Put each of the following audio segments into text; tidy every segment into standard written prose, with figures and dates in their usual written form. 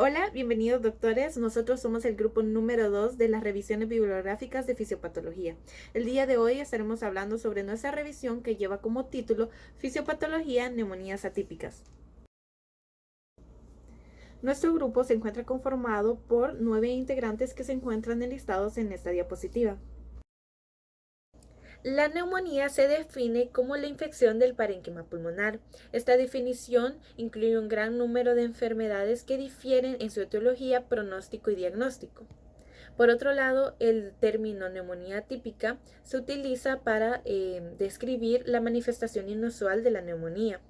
Hola, bienvenidos doctores. Nosotros somos el grupo número 2 de las revisiones bibliográficas de fisiopatología. El día de hoy estaremos hablando sobre nuestra revisión que lleva como título Fisiopatología, neumonías atípicas. Nuestro grupo se encuentra conformado por 9 integrantes que se encuentran enlistados en esta diapositiva. La neumonía se define como la infección del parénquima pulmonar. Esta definición incluye un gran número de enfermedades que difieren en su etiología, pronóstico y diagnóstico. Por otro lado, el término neumonía atípica se utiliza para describir la manifestación inusual de la neumonía.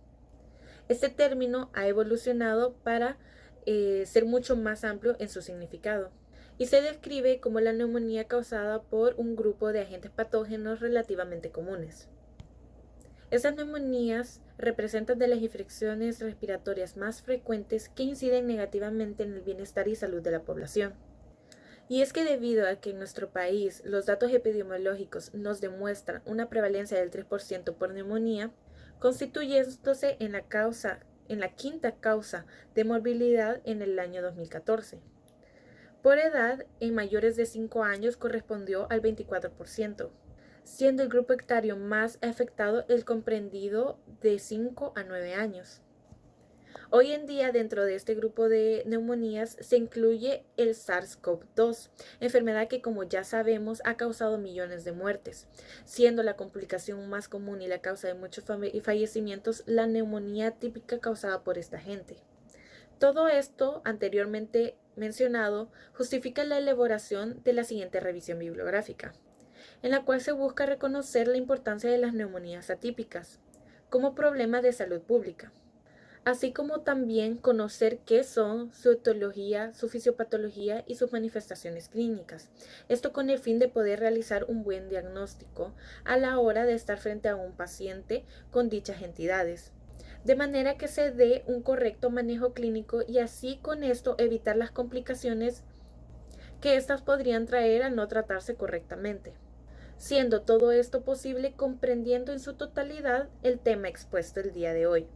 Este término ha evolucionado para ser mucho más amplio en su significado y se describe como la neumonía causada por un grupo de agentes patógenos relativamente comunes. Estas neumonías representan de las infecciones respiratorias más frecuentes que inciden negativamente en el bienestar y salud de la población. Y es que debido a que en nuestro país los datos epidemiológicos nos demuestran una prevalencia del 3% por neumonía, constituyéndose en la quinta causa de morbilidad en el año 2014. Por edad, en mayores de 5 años correspondió al 24%, siendo el grupo etario más afectado el comprendido de 5 a 9 años. Hoy en día, dentro de este grupo de neumonías se incluye el SARS-CoV-2, enfermedad que, como ya sabemos, ha causado millones de muertes, siendo la complicación más común y la causa de muchos fallecimientos la neumonía típica causada por esta agente. Todo esto, anteriormente mencionado, justifica la elaboración de la siguiente revisión bibliográfica, en la cual se busca reconocer la importancia de las neumonías atípicas como problema de salud pública, así como también conocer qué son, su etiología, su fisiopatología y sus manifestaciones clínicas. Esto con el fin de poder realizar un buen diagnóstico a la hora de estar frente a un paciente con dichas entidades, de manera que se dé un correcto manejo clínico y así con esto evitar las complicaciones que éstas podrían traer al no tratarse correctamente, siendo todo esto posible comprendiendo en su totalidad el tema expuesto el día de hoy.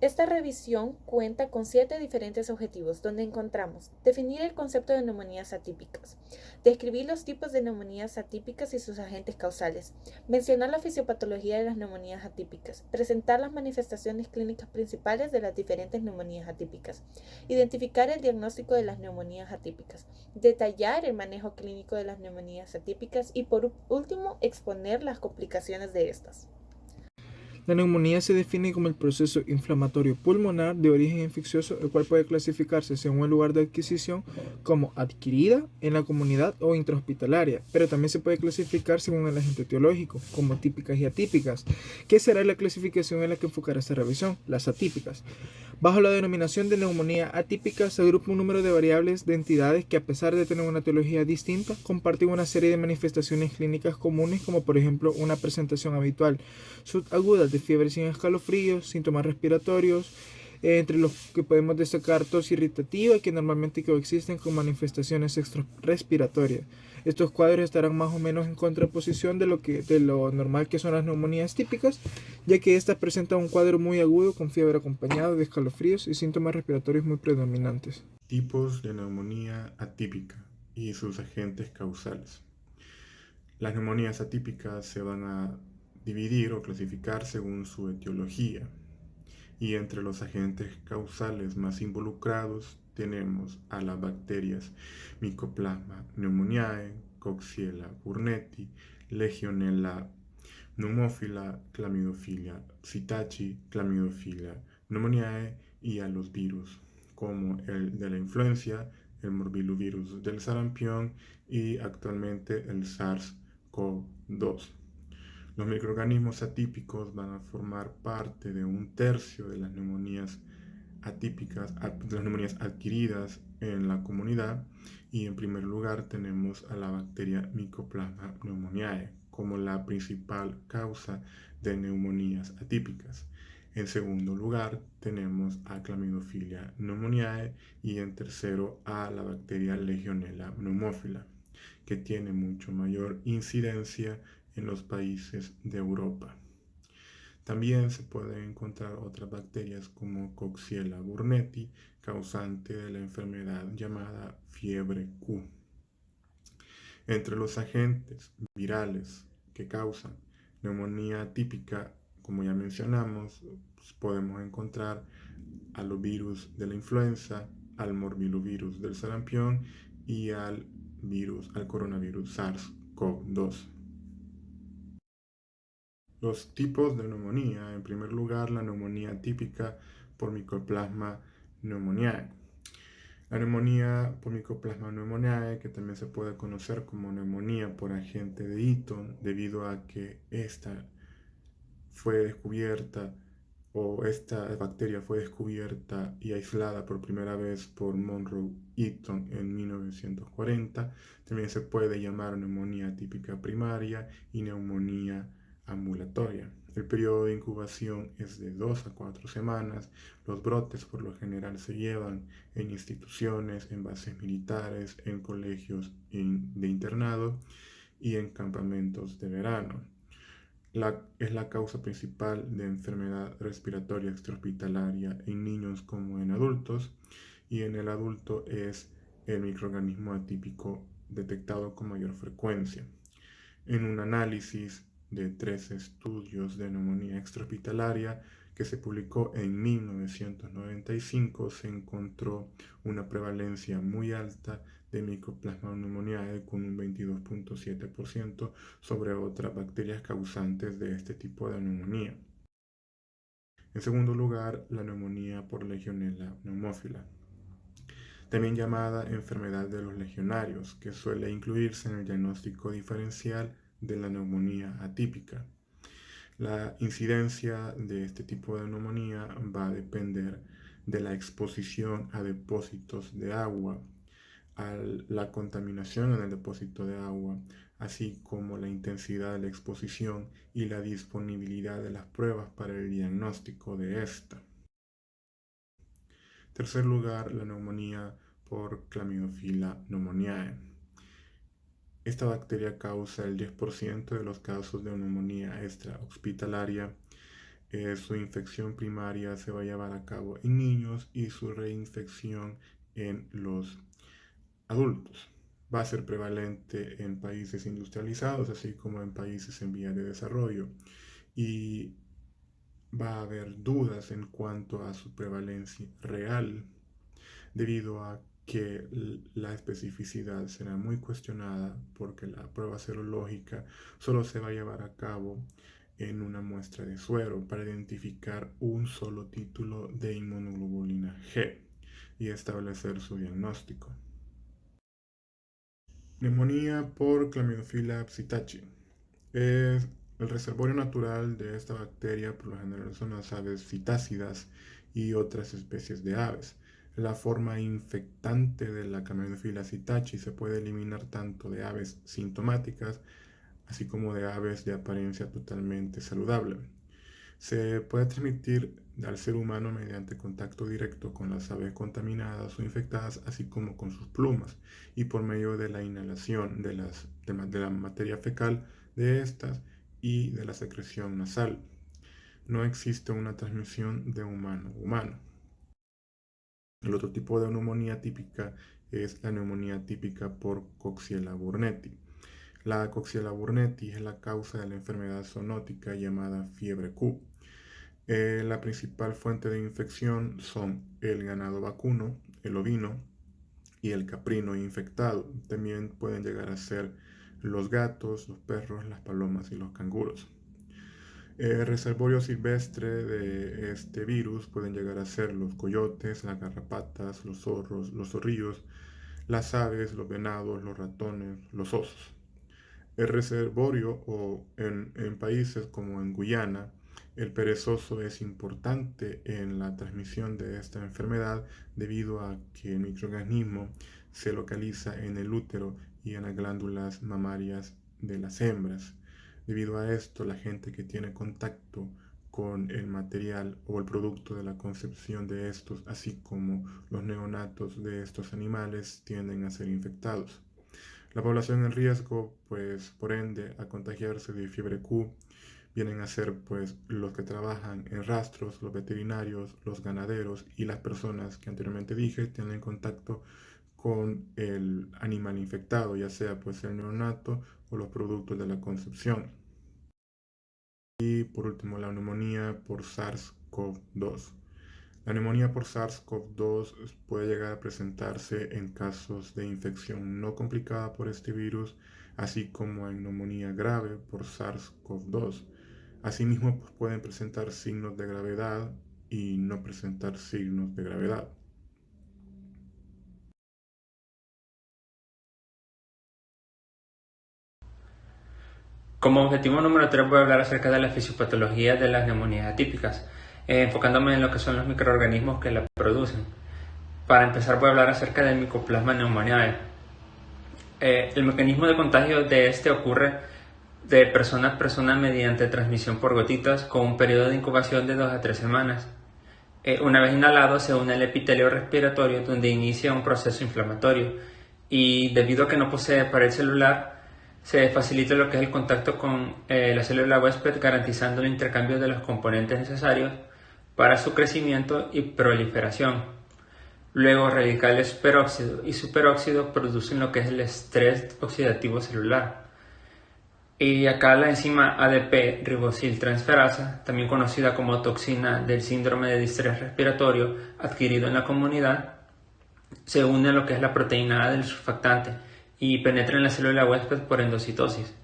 Esta revisión cuenta con 7 diferentes objetivos, donde encontramos definir el concepto de neumonías atípicas, describir los tipos de neumonías atípicas y sus agentes causales, mencionar la fisiopatología de las neumonías atípicas, presentar las manifestaciones clínicas principales de las diferentes neumonías atípicas, identificar el diagnóstico de las neumonías atípicas, detallar el manejo clínico de las neumonías atípicas y por último exponer las complicaciones de estas. La neumonía se define como el proceso inflamatorio pulmonar de origen infeccioso, el cual puede clasificarse según el lugar de adquisición como adquirida en la comunidad o intrahospitalaria, pero también se puede clasificar según el agente etiológico, como típicas y atípicas. ¿Qué será la clasificación en la que enfocará esta revisión? Las atípicas. Bajo la denominación de neumonía atípica se agrupa un número de variables de entidades que, a pesar de tener una etiología distinta, comparten una serie de manifestaciones clínicas comunes, como por ejemplo una presentación habitual subaguda de fiebre sin escalofríos, síntomas respiratorios, entre los que podemos destacar tos irritativa, que normalmente coexisten con manifestaciones extrarrespiratorias. Estos cuadros estarán más o menos en contraposición de lo normal que son las neumonías típicas, ya que estas presentan un cuadro muy agudo con fiebre acompañado de escalofríos y síntomas respiratorios muy predominantes. Tipos de neumonía atípica y sus agentes causales. Las neumonías atípicas se van a dividir o clasificar según su etiología. Y entre los agentes causales más involucrados tenemos a las bacterias Mycoplasma pneumoniae, Coxiella burnetii, Legionella pneumophila, Chlamydophila psittaci, Chlamydophila pneumoniae y a los virus como el de la influencia, el morbillovirus del sarampión y actualmente el SARS-CoV-2. Los microorganismos atípicos van a formar parte de un tercio de las neumonías atípicas, de las neumonías adquiridas en la comunidad, y en primer lugar tenemos a la bacteria Mycoplasma pneumoniae como la principal causa de neumonías atípicas. En segundo lugar tenemos a Chlamydophila pneumoniae y en tercero a la bacteria Legionella pneumophila, que tiene mucho mayor incidencia en los países de Europa. También se pueden encontrar otras bacterias como Coxiella burnetii, causante de la enfermedad llamada fiebre Q. Entre los agentes virales que causan neumonía atípica, como ya mencionamos, pues podemos encontrar a los virus de la influenza, al morbillovirus del sarampión y al coronavirus SARS-CoV-2. Los tipos de neumonía: en primer lugar, la neumonía típica por Mycoplasma pneumoniae. La neumonía por Mycoplasma pneumoniae, que también se puede conocer como neumonía por agente de Eaton, debido a que esta bacteria fue descubierta y aislada por primera vez por Monroe Eaton en 1940. También se puede llamar neumonía típica primaria y neumonía ambulatoria. El periodo de incubación es de 2 a 4 semanas. Los brotes por lo general se llevan en instituciones, en bases militares, en colegios de internado y en campamentos de verano. Es la causa principal de enfermedad respiratoria extrahospitalaria en niños como en adultos, y en el adulto es el microorganismo atípico detectado con mayor frecuencia. En un análisis de 3 estudios de neumonía extrahospitalaria que se publicó en 1995, se encontró una prevalencia muy alta de Mycoplasma pneumoniae con un 22.7% sobre otras bacterias causantes de este tipo de neumonía. En segundo lugar, la neumonía por Legionella pneumophila, también llamada enfermedad de los legionarios, que suele incluirse en el diagnóstico diferencial de la neumonía atípica. La incidencia de este tipo de neumonía va a depender de la exposición a depósitos de agua, a la contaminación en el depósito de agua, así como la intensidad de la exposición y la disponibilidad de las pruebas para el diagnóstico de esta. En tercer lugar, la neumonía por Chlamydophila pneumoniae. Esta bacteria causa el 10% de los casos de neumonía extrahospitalaria. Su infección primaria se va a llevar a cabo en niños y su reinfección en los adultos. Va a ser prevalente en países industrializados, así como en países en vías de desarrollo. Y va a haber dudas en cuanto a su prevalencia real, debido a que la especificidad será muy cuestionada, porque la prueba serológica solo se va a llevar a cabo en una muestra de suero para identificar un solo título de inmunoglobulina G y establecer su diagnóstico. Neumonía por Chlamydophila psittaci. El reservorio natural de esta bacteria por lo general son las aves citácidas y otras especies de aves. La forma infectante de la Chlamydophila psittaci se puede eliminar tanto de aves sintomáticas, así como de aves de apariencia totalmente saludable. Se puede transmitir al ser humano mediante contacto directo con las aves contaminadas o infectadas, así como con sus plumas, y por medio de la inhalación de la materia fecal de estas y de la secreción nasal. No existe una transmisión de humano a humano. El otro tipo de neumonía típica es la neumonía típica por Coxiella burnetii. La Coxiella burnetii es la causa de la enfermedad zoonótica llamada fiebre Q. La principal fuente de infección son el ganado vacuno, el ovino y el caprino infectado. También pueden llegar a ser los gatos, los perros, las palomas y los canguros. El reservorio silvestre de este virus pueden llegar a ser los coyotes, las garrapatas, los zorros, los zorrillos, las aves, los venados, los ratones, los osos. El reservorio, o en países como en Guyana, el perezoso es importante en la transmisión de esta enfermedad, debido a que el microorganismo se localiza en el útero y en las glándulas mamarias de las hembras. Debido a esto, la gente que tiene contacto con el material o el producto de la concepción de estos, así como los neonatos de estos animales, tienden a ser infectados. La población en riesgo, pues por ende, a contagiarse de fiebre Q vienen a ser pues los que trabajan en rastros, los veterinarios, los ganaderos y las personas que anteriormente dije tienen contacto con el animal infectado, ya sea pues el neonato o los productos de la concepción. Y por último, la neumonía por SARS-CoV-2. La neumonía por SARS-CoV-2 puede llegar a presentarse en casos de infección no complicada por este virus, así como en neumonía grave por SARS-CoV-2. Asimismo, pues, pueden presentar signos de gravedad y no presentar signos de gravedad. Como objetivo número 3 voy a hablar acerca de la fisiopatología de las neumonías atípicas, enfocándome en lo que son los microorganismos que la producen. Para empezar voy a hablar acerca del Mycoplasma pneumoniae. El mecanismo de contagio de este ocurre de persona a persona mediante transmisión por gotitas con un periodo de incubación de 2 a 3 semanas. Una vez inhalado se une al epitelio respiratorio donde inicia un proceso inflamatorio y debido a que no posee pared celular se facilita lo que es el contacto con la célula huésped garantizando el intercambio de los componentes necesarios para su crecimiento y proliferación. Luego radicales peróxido y superóxido producen lo que es el estrés oxidativo celular. Y acá la enzima ADP ribosiltransferasa, también conocida como toxina del síndrome de distrés respiratorio adquirido en la comunidad, se une a lo que es la proteína A del surfactante y penetra en la célula huésped por endocitosis.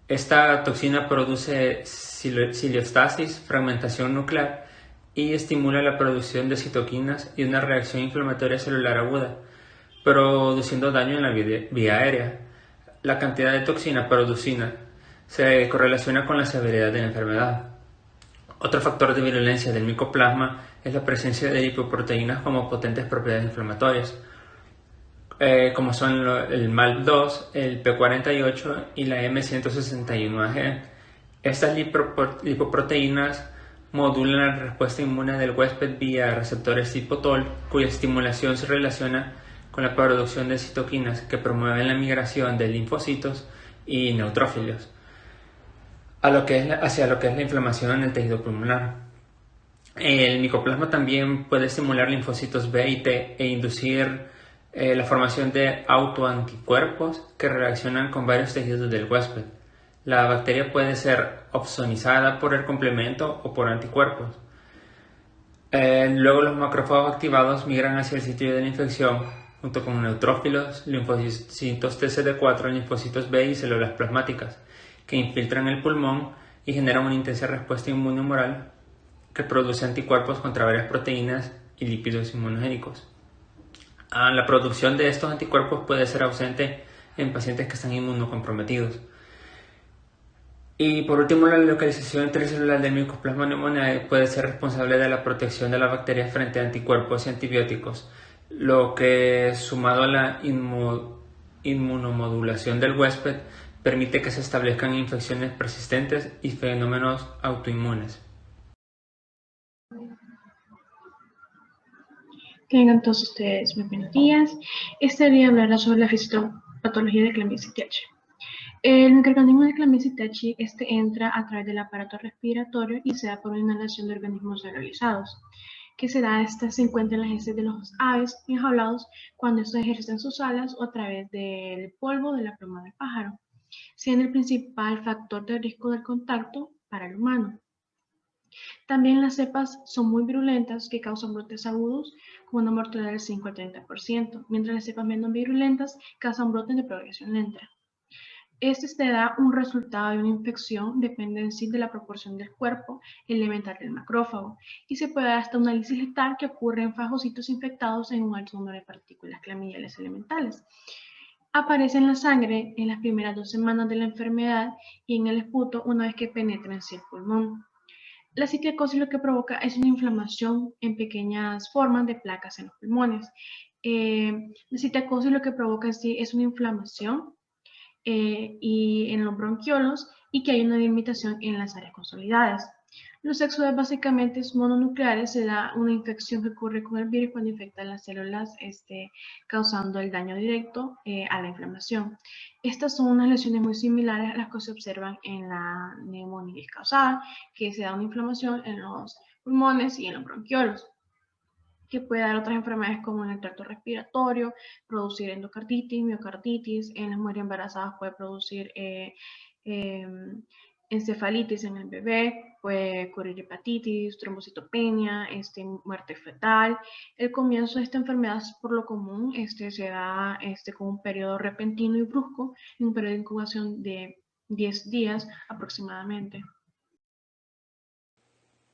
Esta toxina produce ciliostasis, fragmentación nuclear y estimula la producción de citoquinas y una reacción inflamatoria celular aguda, produciendo daño en la vía aérea. La cantidad de toxina producida se correlaciona con la severidad de la enfermedad. Otro factor de virulencia del micoplasma es la presencia de lipoproteínas como potentes propiedades inflamatorias, como son el MALP2, el P48 y la M161AG. Estas lipoproteínas modulan la respuesta inmune del huésped vía receptores tipo TOL, cuya estimulación se relaciona con la producción de citoquinas que promueven la migración de linfocitos y neutrófilos hacia lo que es la inflamación en el tejido pulmonar. El micoplasma también puede estimular linfocitos B y T e inducir la formación de autoanticuerpos que reaccionan con varios tejidos del huésped. La bacteria puede ser opsonizada por el complemento o por anticuerpos. Luego los macrófagos activados migran hacia el sitio de la infección junto con neutrófilos, linfocitos TCD4, linfocitos B y células plasmáticas que infiltran el pulmón y generan una intensa respuesta inmunohumoral que produce anticuerpos contra varias proteínas y lípidos inmunogénicos. La producción de estos anticuerpos puede ser ausente en pacientes que están inmunocomprometidos. Y por último, la localización intracelular del Mycoplasma pneumoniae puede ser responsable de la protección de la bacteria frente a anticuerpos y antibióticos, lo que, sumado a la inmunomodulación del huésped, permite que se establezcan infecciones persistentes y fenómenos autoinmunes. Tengan todos ustedes muy buenos días. Este día hablará sobre la fisiopatología de Clamidia CTH. El microorganismo de Clamidia CTH entra a través del aparato respiratorio y se da por una inhalación de organismos realizados, que se encuentra en las heces de los aves enjaulados cuando estos ejercen sus alas o a través del polvo de la pluma del pájaro, siendo el principal factor de riesgo del contacto para el humano. También las cepas son muy virulentas que causan brotes agudos con una mortalidad del 5 al 30%, mientras las cepas menos virulentas causan brotes de progresión lenta. Este te da un resultado de una infección, depende en sí de la proporción del cuerpo elemental del macrófago, y se puede dar hasta una lisis letal que ocurre en fagocitos infectados en un alto número de partículas clamidiales elementales. Aparece en la sangre en las primeras 2 semanas de la enfermedad y en el esputo una vez que penetra en sí el pulmón. La citiacosis lo que provoca es una inflamación en pequeñas formas de placas en los pulmones. La citiacosis lo que provoca en sí es una inflamación y en los bronquiolos y que hay una limitación en las áreas consolidadas. Los éxodos básicamente mononucleares, se da una infección que ocurre con el virus cuando infecta las células, causando el daño directo a la inflamación. Estas son unas lesiones muy similares a las que se observan en la neumonía causal, que se da una inflamación en los pulmones y en los bronquiolos, que puede dar otras enfermedades como en el tracto respiratorio, producir endocarditis, miocarditis, en las mujeres embarazadas puede producir encefalitis en el bebé, puede ocurrir hepatitis, trombocitopenia, muerte fetal. El comienzo de esta enfermedad por lo común se da con un periodo repentino y brusco, en un periodo de incubación de 10 días aproximadamente.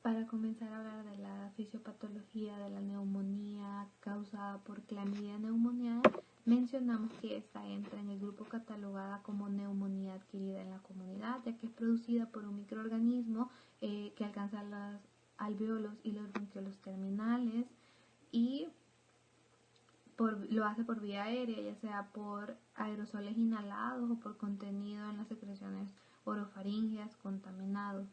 Para comenzar a hablar de la fisiopatología de la neumonía causada por Clamidia pneumoniae, mencionamos que esta entra en el grupo catalogada como neumonía adquirida en la comunidad, ya que es producida por un microorganismo que alcanza los alvéolos y los bronquiolos terminales y lo hace por vía aérea, ya sea por aerosoles inhalados o por contenido en las secreciones orofaringeas contaminados.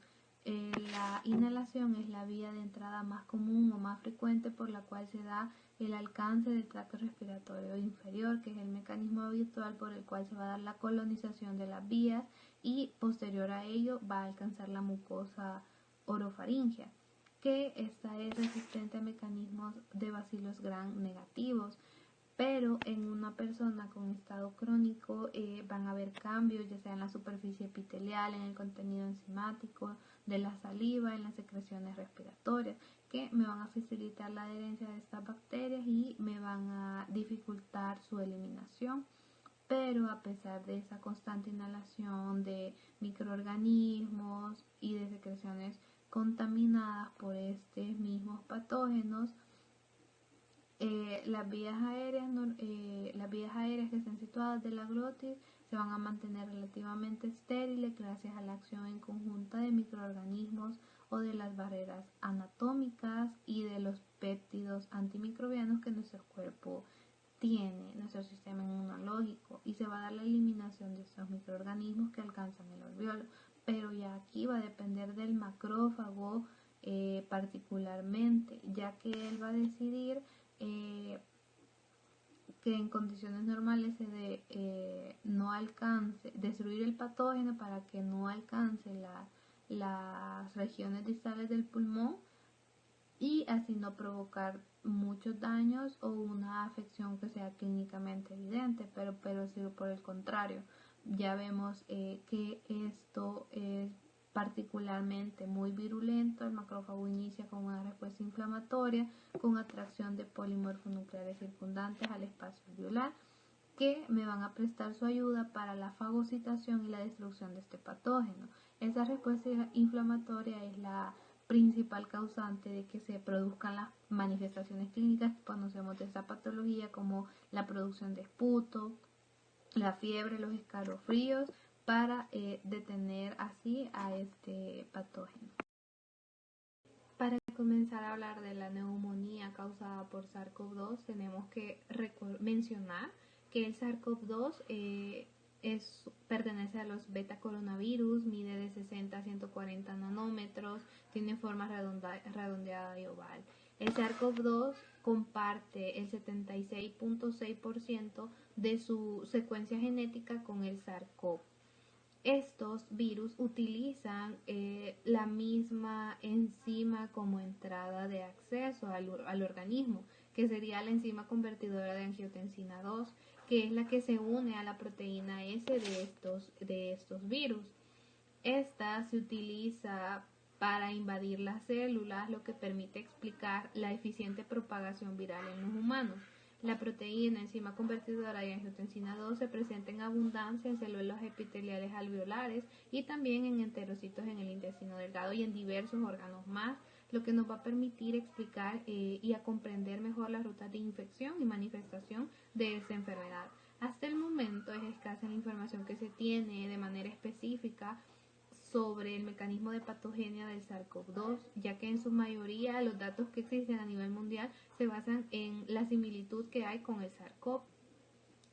La inhalación es la vía de entrada más común o más frecuente por la cual se da el alcance del tracto respiratorio inferior, que es el mecanismo habitual por el cual se va a dar la colonización de las vías y posterior a ello va a alcanzar la mucosa orofaringea, que esta es resistente a mecanismos de bacilos gram negativos, pero en una persona con estado crónico van a haber cambios, ya sea en la superficie epitelial, en el contenido enzimático de la saliva, en las secreciones respiratorias, que me van a facilitar la adherencia de estas bacterias y me van a dificultar su eliminación. Pero a pesar de esa constante inhalación de microorganismos y de secreciones contaminadas por estos mismos patógenos, las vías aéreas que estén situadas de la glotis se van a mantener relativamente estériles gracias a la acción en conjunta de microorganismos o de las barreras anatómicas y de los péptidos antimicrobianos que nuestro cuerpo tiene, nuestro sistema inmunológico, y se va a dar la eliminación de estos microorganismos que alcanzan el alvéolo. Pero ya aquí va a depender del macrófago particularmente, ya que él va a decidir que en condiciones normales no alcance, destruir el patógeno para que no alcance las regiones distales del pulmón y así no provocar muchos daños o una afección que sea clínicamente evidente, pero si por el contrario ya vemos que esto es particularmente muy virulento, el macrófago inicia con una respuesta inflamatoria con atracción de polimorfonucleares circundantes al espacio alveolar que me van a prestar su ayuda para la fagocitación y la destrucción de este patógeno. Esa respuesta inflamatoria es la principal causante de que se produzcan las manifestaciones clínicas que conocemos de esta patología, como la producción de esputo, la fiebre, los escalofríos, para detener así a este patógeno. Para comenzar a hablar de la neumonía causada por SARS-CoV-2, tenemos que mencionar que el SARS-CoV-2 pertenece a los beta coronavirus, mide de 60 a 140 nanómetros, tiene forma redondeada y oval. El SARS-CoV-2 comparte el 76.6% de su secuencia genética con el SARS-CoV. Estos virus utilizan la misma enzima como entrada de acceso al organismo, que sería la enzima convertidora de angiotensina 2, que es la que se une a la proteína S de estos virus. Esta se utiliza para invadir las células, lo que permite explicar la eficiente propagación viral en los humanos. La proteína enzima convertidora de angiotensina 2 se presenta en abundancia en células epiteliales alveolares y también en enterocitos en el intestino delgado y en diversos órganos más, lo que nos va a permitir explicar y a comprender mejor las rutas de infección y manifestación de esta enfermedad. Hasta el momento es escasa la información que se tiene de manera específica sobre el mecanismo de patogenia del SARS-CoV-2, ya que en su mayoría los datos que existen a nivel mundial se basan en la similitud que hay con el SARS-CoV.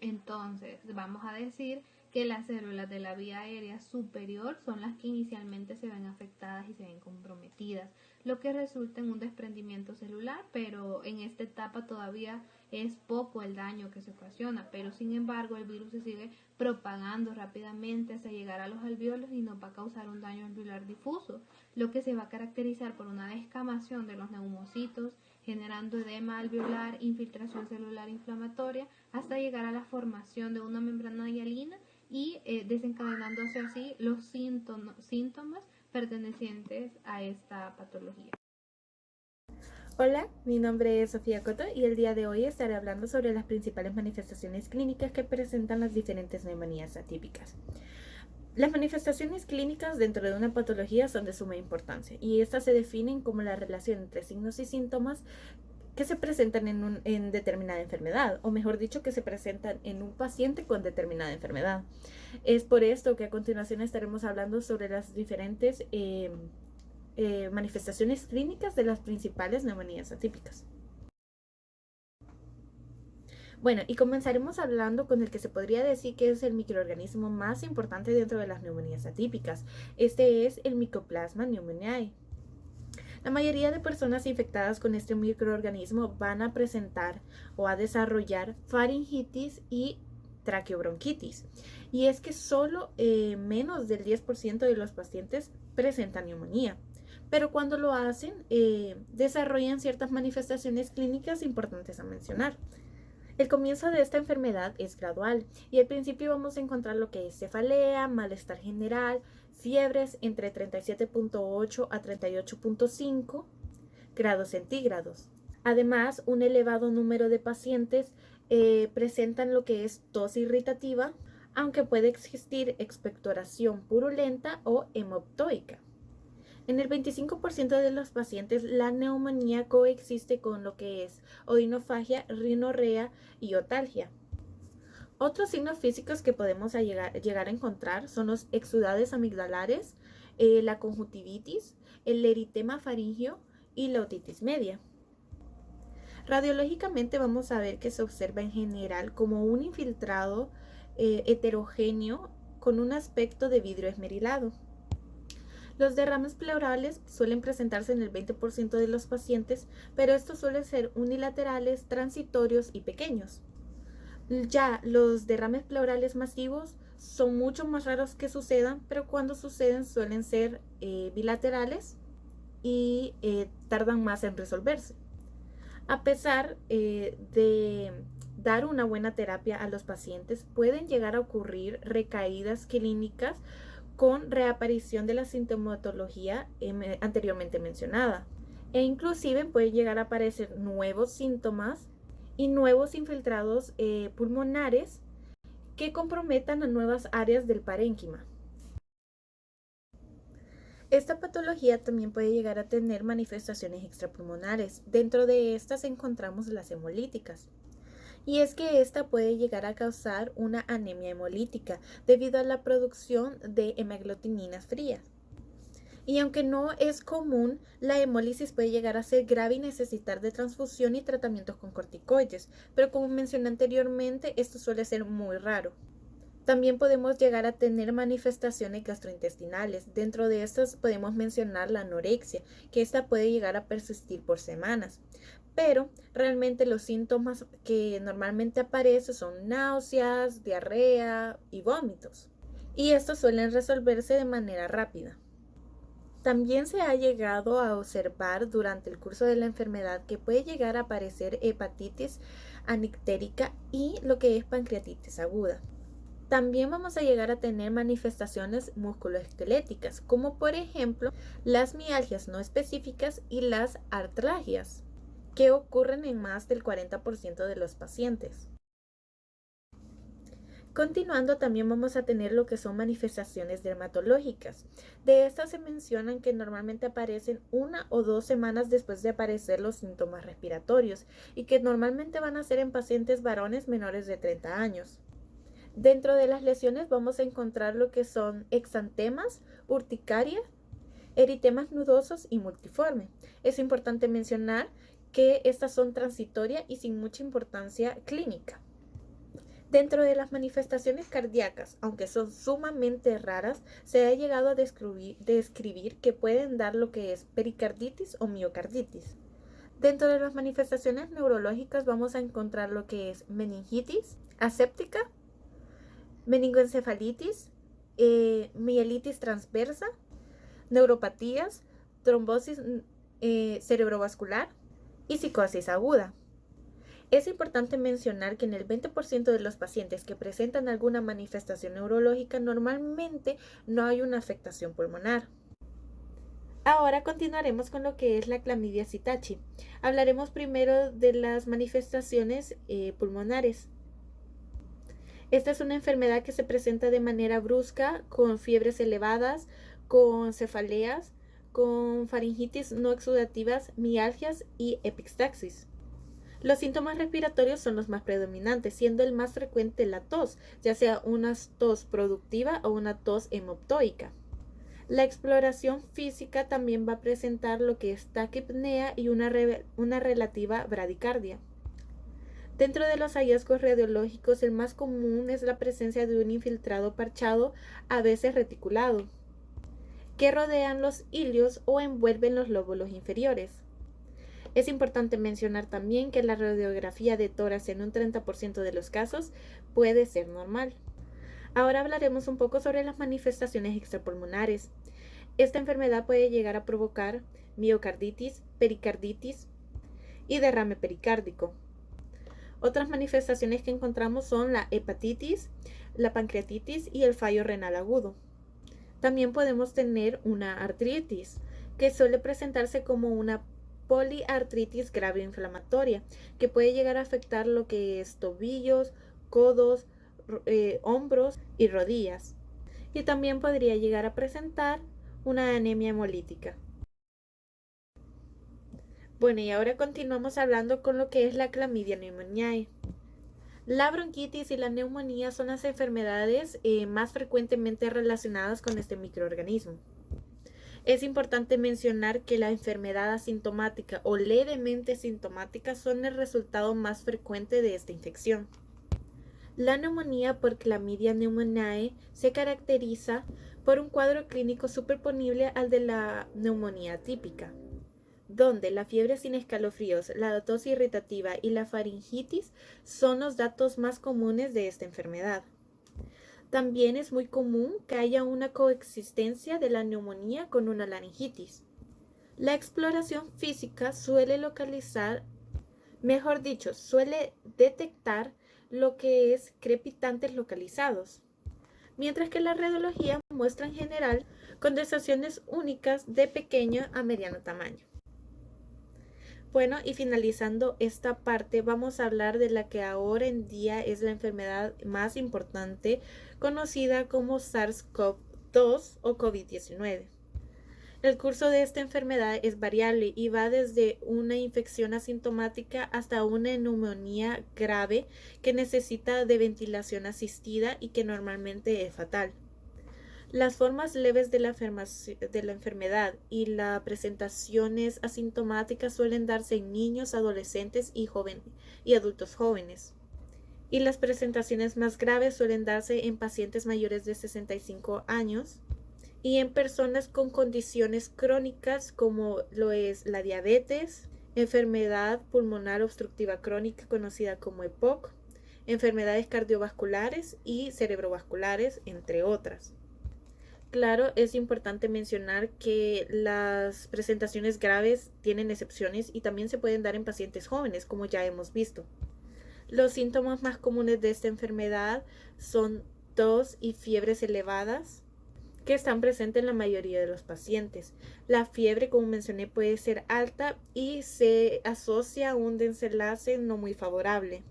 Entonces, vamos a decir que las células de la vía aérea superior son las que inicialmente se ven afectadas y se ven comprometidas, lo que resulta en un desprendimiento celular, pero en esta etapa todavía es poco el daño que se ocasiona, pero sin embargo el virus se sigue propagando rápidamente hasta llegar a los alvéolos y nos va a causar un daño alveolar difuso, lo que se va a caracterizar por una descamación de los neumocitos, generando edema alveolar, infiltración celular inflamatoria, hasta llegar a la formación de una membrana hialina y desencadenándose así los síntomas pertenecientes a esta patología. Hola, mi nombre es Sofía Coto y el día de hoy estaré hablando sobre las principales manifestaciones clínicas que presentan las diferentes neumonías atípicas. Las manifestaciones clínicas dentro de una patología son de suma importancia y estas se definen como la relación entre signos y síntomas que se presentan en determinada enfermedad, o mejor dicho, que se presentan en un paciente con determinada enfermedad. Es por esto que a continuación estaremos hablando sobre las diferentes manifestaciones clínicas de las principales neumonías atípicas. Bueno, y comenzaremos hablando con el que se podría decir que es el microorganismo más importante dentro de las neumonías atípicas. Este es el Mycoplasma pneumoniae. La mayoría de personas infectadas con este microorganismo van a presentar o a desarrollar faringitis y traqueobronquitis. Y es que solo menos del 10% de los pacientes presentan neumonía. Pero cuando lo hacen, desarrollan ciertas manifestaciones clínicas importantes a mencionar. El comienzo de esta enfermedad es gradual y al principio vamos a encontrar lo que es cefalea, malestar general, fiebres entre 37.8 a 38.5 grados centígrados. Además, un elevado número de pacientes presentan lo que es tos irritativa, aunque puede existir expectoración purulenta o hemoptoica. En el 25% de los pacientes, la neumonía coexiste con lo que es odinofagia, rinorrea y otalgia. Otros signos físicos que podemos llegar a encontrar son los exudados amigdalares, la conjuntivitis, el eritema faríngeo y la otitis media. Radiológicamente vamos a ver que se observa en general como un infiltrado heterogéneo con un aspecto de vidrio esmerilado. Los derrames pleurales suelen presentarse en el 20% de los pacientes, pero estos suelen ser unilaterales, transitorios y pequeños. Ya los derrames pleurales masivos son mucho más raros que sucedan, pero cuando suceden suelen ser bilaterales y tardan más en resolverse. A pesar de dar una buena terapia a los pacientes, pueden llegar a ocurrir recaídas clínicas con reaparición de la sintomatología anteriormente mencionada. E inclusive pueden llegar a aparecer nuevos síntomas y nuevos infiltrados pulmonares que comprometan a nuevas áreas del parénquima. Esta patología también puede llegar a tener manifestaciones extrapulmonares. Dentro de estas encontramos las hemolíticas. Y es que esta puede llegar a causar una anemia hemolítica debido a la producción de hemaglutininas frías. Y aunque no es común, la hemólisis puede llegar a ser grave y necesitar de transfusión y tratamientos con corticoides, pero como mencioné anteriormente, esto suele ser muy raro. También podemos llegar a tener manifestaciones gastrointestinales. Dentro de estas podemos mencionar la anorexia, que esta puede llegar a persistir por semanas. Pero realmente los síntomas que normalmente aparecen son náuseas, diarrea y vómitos. Y estos suelen resolverse de manera rápida. También se ha llegado a observar durante el curso de la enfermedad que puede llegar a aparecer hepatitis anictérica y lo que es pancreatitis aguda. También vamos a llegar a tener manifestaciones musculoesqueléticas, como por ejemplo las mialgias no específicas y las artralgias, que ocurren en más del 40% de los pacientes. Continuando, también vamos a tener lo que son manifestaciones dermatológicas. De estas se mencionan que normalmente aparecen 1 o 2 semanas después de aparecer los síntomas respiratorios y que normalmente van a ser en pacientes varones menores de 30 años. Dentro de las lesiones vamos a encontrar lo que son exantemas, urticaria, eritemas nudosos y multiforme. Es importante mencionar que estas son transitorias y sin mucha importancia clínica. Dentro de las manifestaciones cardíacas, aunque son sumamente raras, se ha llegado a describir que pueden dar lo que es pericarditis o miocarditis. Dentro de las manifestaciones neurológicas vamos a encontrar lo que es meningitis aséptica, meningoencefalitis, mielitis transversa, neuropatías, trombosis cerebrovascular y psicosis aguda. Es importante mencionar que en el 20% de los pacientes que presentan alguna manifestación neurológica normalmente no hay una afectación pulmonar. Ahora continuaremos con lo que es la clamidia psittaci. Hablaremos primero de las manifestaciones pulmonares. Esta es una enfermedad que se presenta de manera brusca, con fiebres elevadas, con cefaleas, con faringitis no exudativas, mialgias y epistaxis. Los síntomas respiratorios son los más predominantes, siendo el más frecuente la tos, ya sea una tos productiva o una tos hemoptoica. La exploración física también va a presentar lo que es taquipnea y una relativa bradicardia. Dentro de los hallazgos radiológicos, el más común es la presencia de un infiltrado parchado, a veces reticulado, que rodean los ilios o envuelven los lóbulos inferiores. Es importante mencionar también que la radiografía de tórax en un 30% de los casos puede ser normal. Ahora hablaremos un poco sobre las manifestaciones extrapulmonares. Esta enfermedad puede llegar a provocar miocarditis, pericarditis y derrame pericárdico. Otras manifestaciones que encontramos son la hepatitis, la pancreatitis y el fallo renal agudo. También podemos tener una artritis, que suele presentarse como una poliartritis grave inflamatoria, que puede llegar a afectar lo que es tobillos, codos, hombros y rodillas. Y también podría llegar a presentar una anemia hemolítica. Bueno, y ahora continuamos hablando con lo que es la clamidia pneumoniae. La bronquitis y la neumonía son las enfermedades más frecuentemente relacionadas con este microorganismo. Es importante mencionar que la enfermedad asintomática o levemente sintomática son el resultado más frecuente de esta infección. La neumonía por clamidia pneumoniae se caracteriza por un cuadro clínico superponible al de la neumonía atípica, donde la fiebre sin escalofríos, la tos irritativa y la faringitis son los datos más comunes de esta enfermedad. También es muy común que haya una coexistencia de la neumonía con una laringitis. La exploración física suele detectar lo que es crepitantes localizados, mientras que la radiología muestra en general condensaciones únicas de pequeño a mediano tamaño. Bueno, y finalizando esta parte, vamos a hablar de la que ahora en día es la enfermedad más importante, conocida como SARS-CoV-2 o COVID-19. El curso de esta enfermedad es variable y va desde una infección asintomática hasta una neumonía grave que necesita de ventilación asistida y que normalmente es fatal. Las formas leves de la enfermedad y las presentaciones asintomáticas suelen darse en niños, adolescentes y adultos jóvenes. Y las presentaciones más graves suelen darse en pacientes mayores de 65 años y en personas con condiciones crónicas como lo es la diabetes, enfermedad pulmonar obstructiva crónica conocida como EPOC, enfermedades cardiovasculares y cerebrovasculares, entre otras. Claro, es importante mencionar que las presentaciones graves tienen excepciones y también se pueden dar en pacientes jóvenes, como ya hemos visto. Los síntomas más comunes de esta enfermedad son tos y fiebres elevadas, que están presentes en la mayoría de los pacientes. La fiebre, como mencioné, puede ser alta y se asocia a un desenlace no muy favorable.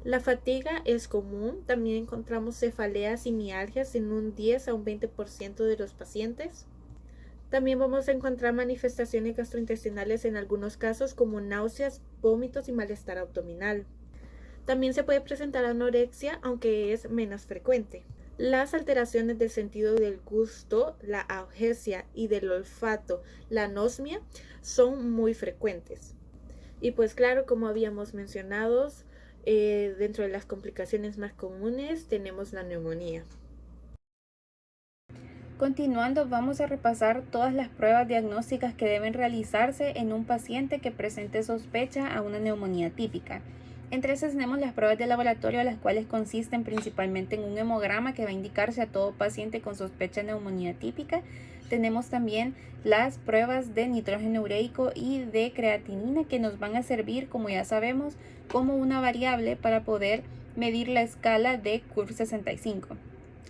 La fatiga es común, también encontramos cefaleas y mialgias en un 10 a un 20% de los pacientes. También vamos a encontrar manifestaciones gastrointestinales en algunos casos como náuseas, vómitos y malestar abdominal. También se puede presentar anorexia, aunque es menos frecuente. Las alteraciones del sentido del gusto, la augesia y del olfato, la anosmia, son muy frecuentes. Y pues claro, como habíamos mencionado, Dentro de las complicaciones más comunes tenemos la neumonía. Continuando, vamos a repasar todas las pruebas diagnósticas que deben realizarse en un paciente que presente sospecha a una neumonía típica. Entre esas tenemos las pruebas de laboratorio, las cuales consisten principalmente en un hemograma que va a indicarse a todo paciente con sospecha de neumonía típica. Tenemos también las pruebas de nitrógeno ureico y de creatinina, que nos van a servir, como ya sabemos, como una variable para poder medir la escala de CUR65.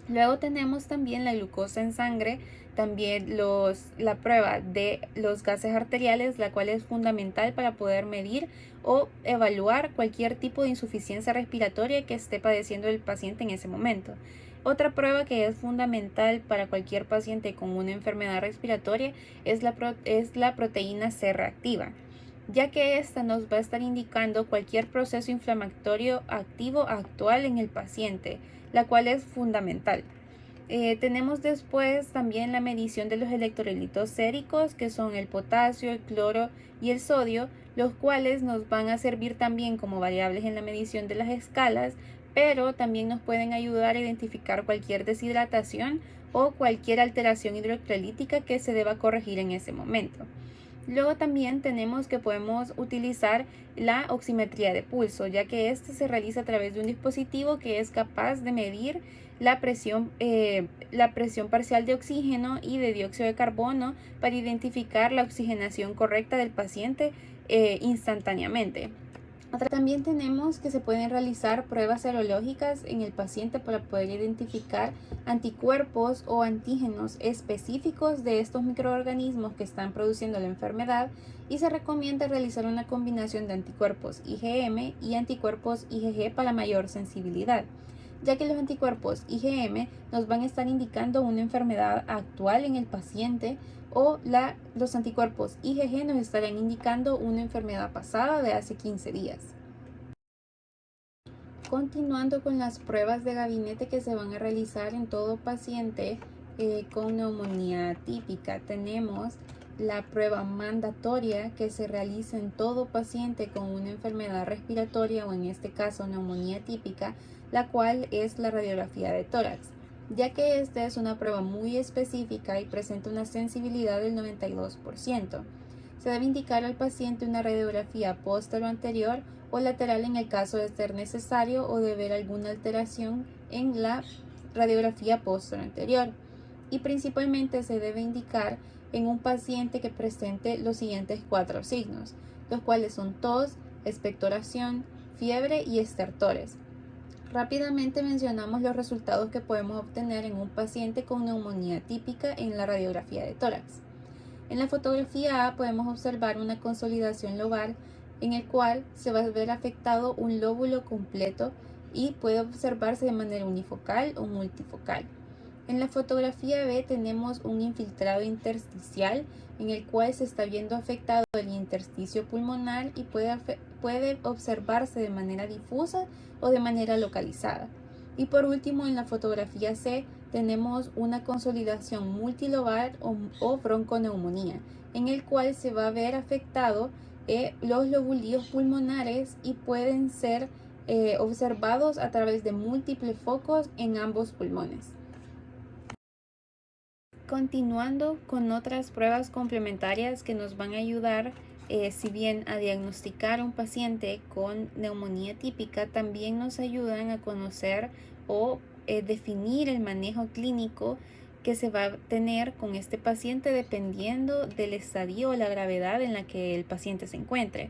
Luego tenemos también la glucosa en sangre, también la prueba de los gases arteriales, la cual es fundamental para poder medir o evaluar cualquier tipo de insuficiencia respiratoria que esté padeciendo el paciente en ese momento. Otra prueba que es fundamental para cualquier paciente con una enfermedad respiratoria es la proteína C reactiva, ya que esta nos va a estar indicando cualquier proceso inflamatorio activo actual en el paciente, la cual es fundamental. Tenemos después también la medición de los electrolitos séricos, que son el potasio, el cloro y el sodio, los cuales nos van a servir también como variables en la medición de las escalas, pero también nos pueden ayudar a identificar cualquier deshidratación o cualquier alteración hidroelectrolítica que se deba corregir en ese momento. Luego también tenemos que podemos utilizar la oximetría de pulso, ya que este se realiza a través de un dispositivo que es capaz de medir la presión parcial de oxígeno y de dióxido de carbono para identificar la oxigenación correcta del paciente instantáneamente. También tenemos que se pueden realizar pruebas serológicas en el paciente para poder identificar anticuerpos o antígenos específicos de estos microorganismos que están produciendo la enfermedad, y se recomienda realizar una combinación de anticuerpos IgM y anticuerpos IgG para mayor sensibilidad, ya que los anticuerpos IgM nos van a estar indicando una enfermedad actual en el paciente, o los anticuerpos IgG nos estarán indicando una enfermedad pasada de hace 15 días. Continuando con las pruebas de gabinete que se van a realizar en todo paciente con neumonía típica, tenemos la prueba mandatoria que se realiza en todo paciente con una enfermedad respiratoria, o en este caso neumonía típica, la cual es la radiografía de tórax, ya que esta es una prueba muy específica y presenta una sensibilidad del 92%. Se debe indicar al paciente una radiografía posterior o anterior o lateral en el caso de ser necesario o de ver alguna alteración en la radiografía posterior anterior. Y principalmente se debe indicar en un paciente que presente los siguientes 4 signos, los cuales son tos, expectoración, fiebre y estertores. Rápidamente mencionamos los resultados que podemos obtener en un paciente con neumonía típica en la radiografía de tórax. En la fotografía A podemos observar una consolidación lobar en el cual se va a ver afectado un lóbulo completo y puede observarse de manera unifocal o multifocal. En la fotografía B tenemos un infiltrado intersticial en el cual se está viendo afectado el intersticio pulmonar y puede observarse de manera difusa o de manera localizada. Y por último, en la fotografía C tenemos una consolidación multilobar o bronconeumonía, en el cual se va a ver afectado los lobulillos pulmonares y pueden ser observados a través de múltiples focos en ambos pulmones. Continuando con otras pruebas complementarias que nos van a ayudar, si bien a diagnosticar un paciente con neumonía típica, también nos ayudan a conocer o definir el manejo clínico que se va a tener con este paciente dependiendo del estadio o la gravedad en la que el paciente se encuentre.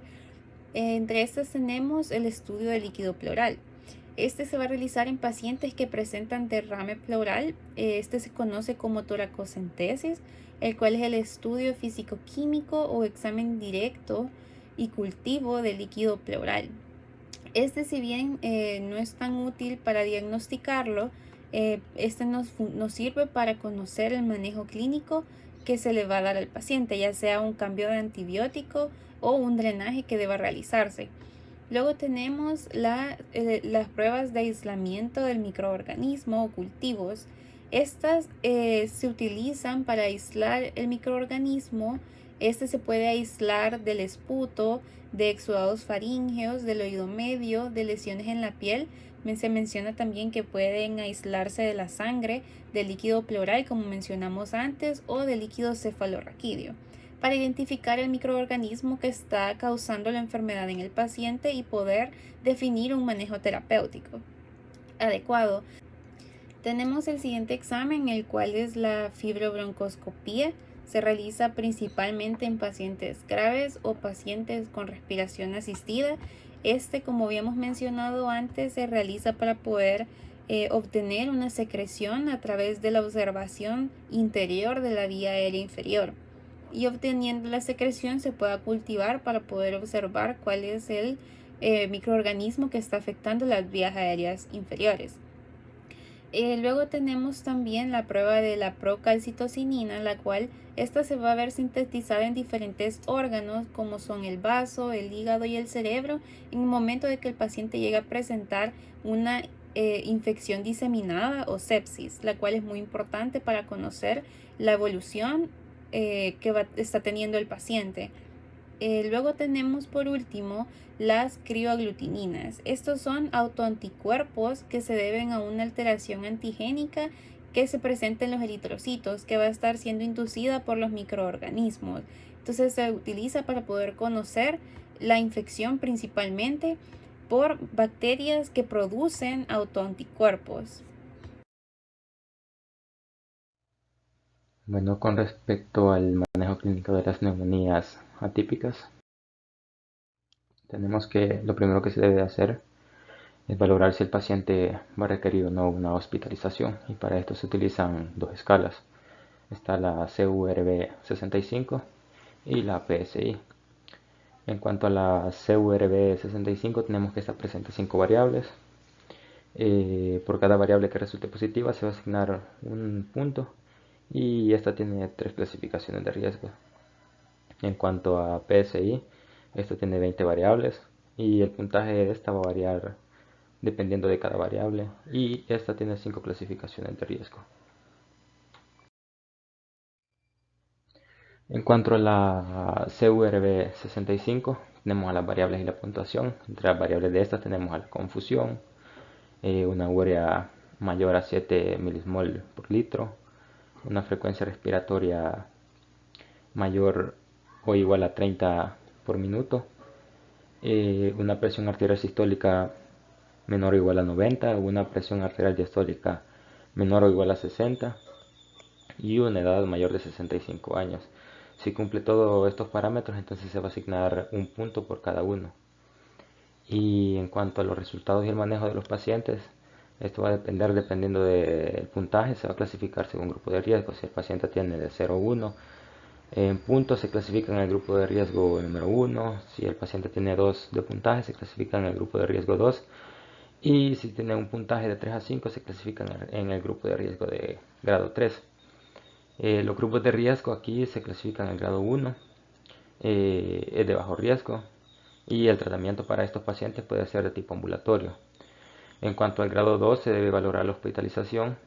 Entre estas tenemos el estudio de líquido pleural. Este se va a realizar en pacientes que presentan derrame pleural. Este se conoce como toracocentesis, el cual es el estudio físico-químico o examen directo y cultivo de líquido pleural. Este, si bien no es tan útil para diagnosticarlo, este nos sirve para conocer el manejo clínico que se le va a dar al paciente, ya sea un cambio de antibiótico o un drenaje que deba realizarse. Luego tenemos las pruebas de aislamiento del microorganismo o cultivos. Estas se utilizan para aislar el microorganismo Este se puede aislar del esputo, de exudados faríngeos, del oído medio, de lesiones en la piel. Se menciona también que pueden aislarse de la sangre, del líquido pleural, como mencionamos antes, o del líquido cefalorraquídeo, para identificar el microorganismo que está causando la enfermedad en el paciente y poder definir un manejo terapéutico adecuado. Tenemos el siguiente examen, el cual es la fibrobroncoscopía. Se realiza principalmente en pacientes graves o pacientes con respiración asistida. Como habíamos mencionado antes, se realiza para poder obtener una secreción a través de la observación interior de la vía aérea inferior. Y obteniendo la secreción se pueda cultivar para poder observar cuál es el microorganismo que está afectando las vías aéreas inferiores. Luego tenemos también la prueba de la procalcitocinina, la cual esta se va a ver sintetizada en diferentes órganos como son el vaso, el hígado y el cerebro en el momento de que el paciente llega a presentar una infección diseminada o sepsis, la cual es muy importante para conocer la evolución que está teniendo el paciente. Luego tenemos por último las crioaglutininas. Estos son autoanticuerpos que se deben a una alteración antigénica que se presenta en los eritrocitos, que va a estar siendo inducida por los microorganismos. Entonces se utiliza para poder conocer la infección principalmente por bacterias que producen autoanticuerpos. Bueno, con respecto al manejo clínico de las neumonías atípicas, tenemos que lo primero que se debe hacer es valorar si el paciente va a requerir o no una hospitalización, y para esto se utilizan dos escalas. Está la CURB-65 y la PSI. En cuanto a la CURB-65, tenemos que estar presente 5 variables. Por cada variable que resulte positiva se va a asignar un punto, y esta tiene 3 clasificaciones de riesgo. En cuanto a PSI, esta tiene 20 variables y el puntaje de esta va a variar dependiendo de cada variable, y esta tiene 5 clasificaciones de riesgo. En cuanto a la CURB-65, tenemos a las variables y la puntuación. Entre las variables de estas tenemos a la confusión, una urea mayor a 7 milismol por litro, una frecuencia respiratoria mayor o igual a 30 por minuto, una presión arterial sistólica menor o igual a 90, una presión arterial diastólica menor o igual a 60 y una edad mayor de 65 años. Si cumple todos estos parámetros, entonces se va a asignar un punto por cada uno. Y en cuanto a los resultados y el manejo de los pacientes, esto va a depender dependiendo del puntaje. Se va a clasificar según grupo de riesgo. Si el paciente tiene de 0 a 1 en puntos, se clasifica en el grupo de riesgo número 1. Si el paciente tiene 2 de puntaje, se clasifica en el grupo de riesgo 2. Y si tiene un puntaje de 3 a 5, se clasifica en el grupo de riesgo de grado 3. Los grupos de riesgo aquí se clasifican en el grado 1, es de bajo riesgo, y el tratamiento para estos pacientes puede ser de tipo ambulatorio. En cuanto al grado 2, se debe valorar la hospitalización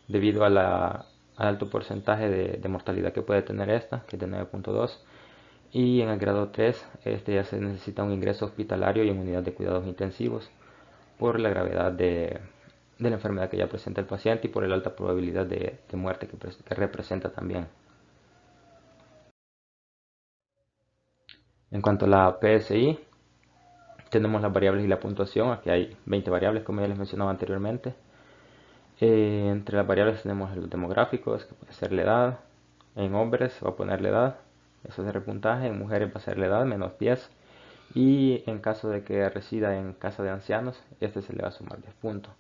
debido al alto porcentaje de mortalidad que puede tener esta, que es de 9.2. Y en el grado 3, ya se necesita un ingreso hospitalario y en unidad de cuidados intensivos por la gravedad de la enfermedad que ya presenta el paciente y por la alta probabilidad de muerte que representa también. En cuanto a la PSI, tenemos las variables y la puntuación. Aquí hay 20 variables, como ya les mencionaba anteriormente. Entre las variables tenemos los demográficos, que puede ser la edad. En hombres se va a poner la edad, eso es el repuntaje. En mujeres va a ser la edad, menos 10. Y en caso de que resida en casa de ancianos, se le va a sumar 10 puntos.